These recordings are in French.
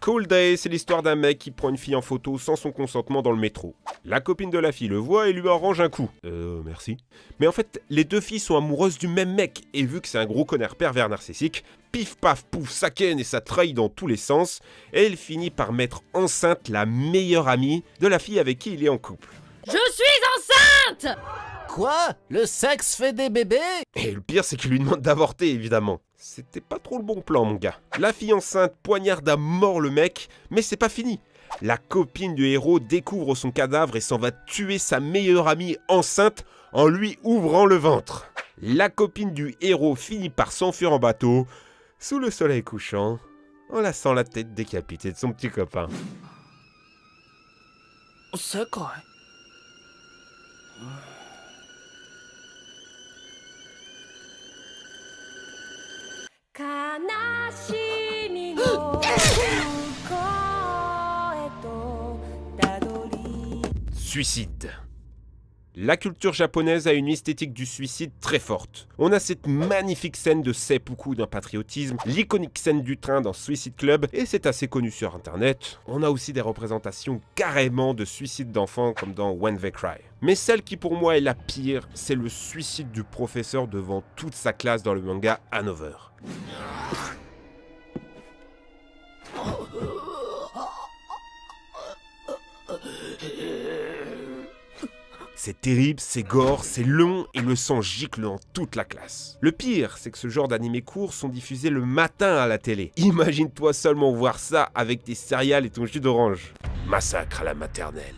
Cool Day, c'est l'histoire d'un mec qui prend une fille en photo sans son consentement dans le métro. La copine de la fille le voit et lui arrange un coup. Merci. Mais en fait, les deux filles sont amoureuses du même mec, et vu que c'est un gros connard pervers narcissique, pif paf pouf, ça ken et ça trahit dans tous les sens, et il finit par mettre enceinte la meilleure amie de la fille avec qui il est en couple. Je suis enceinte! Quoi? Le sexe fait des bébés? Et le pire, c'est qu'il lui demande d'avorter, évidemment. C'était pas trop le bon plan, mon gars. La fille enceinte poignarde à mort le mec, mais c'est pas fini. La copine du héros découvre son cadavre et s'en va tuer sa meilleure amie enceinte en lui ouvrant le ventre. La copine du héros finit par s'enfuir en bateau, sous le soleil couchant, en laissant la tête décapitée de son petit copain. C'est quoi? Suicide. La culture japonaise a une esthétique du suicide très forte. On a cette magnifique scène de seppuku d'un patriotisme, l'iconique scène du train dans Suicide Club, et c'est assez connu sur internet. On a aussi des représentations carrément de suicide d'enfants comme dans When They Cry. Mais celle qui pour moi est la pire, c'est le suicide du professeur devant toute sa classe dans le manga Hanover. C'est terrible, c'est gore, c'est long et le sang gicle dans toute la classe. Le pire, c'est que ce genre d'animés courts sont diffusés le matin à la télé. Imagine-toi seulement voir ça avec tes céréales et ton jus d'orange. Massacre à la maternelle.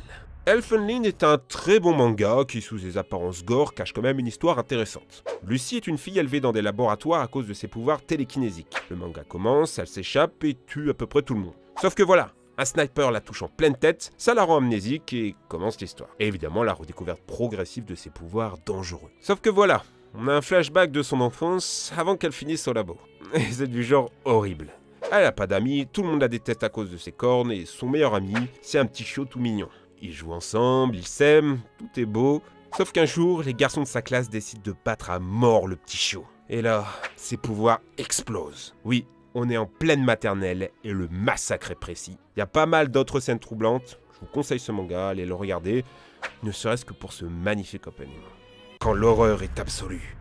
Elfen Lied est un très bon manga qui, sous ses apparences gore, cache quand même une histoire intéressante. Lucy est une fille élevée dans des laboratoires à cause de ses pouvoirs télékinésiques. Le manga commence, elle s'échappe et tue à peu près tout le monde. Sauf que voilà, un sniper la touche en pleine tête, ça la rend amnésique et commence l'histoire. Et évidemment, la redécouverte progressive de ses pouvoirs dangereux. Sauf que voilà, on a un flashback de son enfance avant qu'elle finisse au labo. Et c'est du genre horrible. Elle a pas d'amis, tout le monde la déteste à cause de ses cornes et son meilleur ami, c'est un petit chiot tout mignon. Ils jouent ensemble, ils s'aiment, tout est beau. Sauf qu'un jour, les garçons de sa classe décident de battre à mort le petit chiot. Et là, ses pouvoirs explosent. Oui, on est en pleine maternelle et le massacre est précis. Il y a pas mal d'autres scènes troublantes. Je vous conseille ce manga, allez le regarder, ne serait-ce que pour ce magnifique opening. Quand l'horreur est absolue.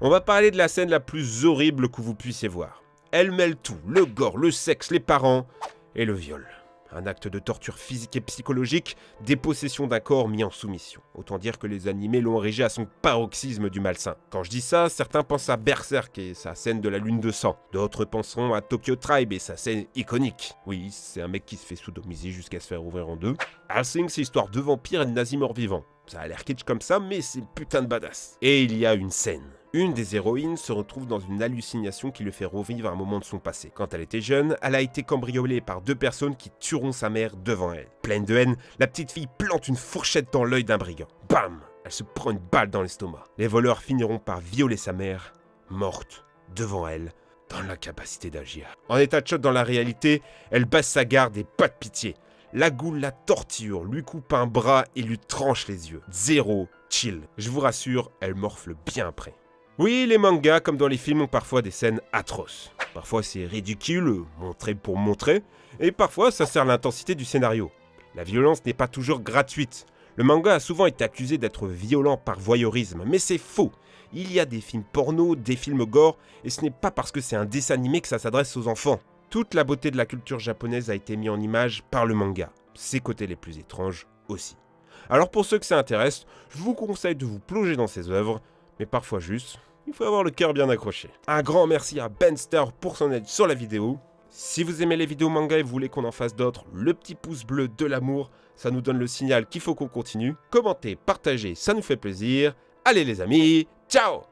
On va parler de la scène la plus horrible que vous puissiez voir. Elle mêle tout, le gore, le sexe, les parents et le viol. Un acte de torture physique et psychologique, dépossession d'un corps mis en soumission. Autant dire que les animés l'ont érigé à son paroxysme du malsain. Quand je dis ça, certains pensent à Berserk et sa scène de la lune de sang. D'autres penseront à Tokyo Tribe et sa scène iconique. Oui, c'est un mec qui se fait sodomiser jusqu'à se faire ouvrir en deux. Hellsing, c'est histoire de vampires et de nazis morts-vivants. Ça a l'air kitsch comme ça, mais c'est putain de badass. Et il y a une scène. Une des héroïnes se retrouve dans une hallucination qui lui fait revivre un moment de son passé. Quand elle était jeune, elle a été cambriolée par deux personnes qui tueront sa mère devant elle. Pleine de haine, la petite fille plante une fourchette dans l'œil d'un brigand. Bam! Elle se prend une balle dans l'estomac. Les voleurs finiront par violer sa mère, morte, devant elle, dans l'incapacité d'agir. En état de choc dans la réalité, elle baisse sa garde et pas de pitié. La goule la torture, lui coupe un bras et lui tranche les yeux. Zéro chill. Je vous rassure, elle morfle bien après. Oui, les mangas, comme dans les films, ont parfois des scènes atroces. Parfois c'est ridicule, montré pour montrer, et parfois ça sert l'intensité du scénario. La violence n'est pas toujours gratuite. Le manga a souvent été accusé d'être violent par voyeurisme, mais c'est faux. Il y a des films porno, des films gore, et ce n'est pas parce que c'est un dessin animé que ça s'adresse aux enfants. Toute la beauté de la culture japonaise a été mise en image par le manga. Ses côtés les plus étranges aussi. Alors pour ceux que ça intéresse, je vous conseille de vous plonger dans ces œuvres, mais parfois juste, il faut avoir le cœur bien accroché. Un grand merci à Benster pour son aide sur la vidéo. Si vous aimez les vidéos manga et vous voulez qu'on en fasse d'autres, le petit pouce bleu de l'amour, ça nous donne le signal qu'il faut qu'on continue. Commentez, partagez, ça nous fait plaisir. Allez les amis, ciao!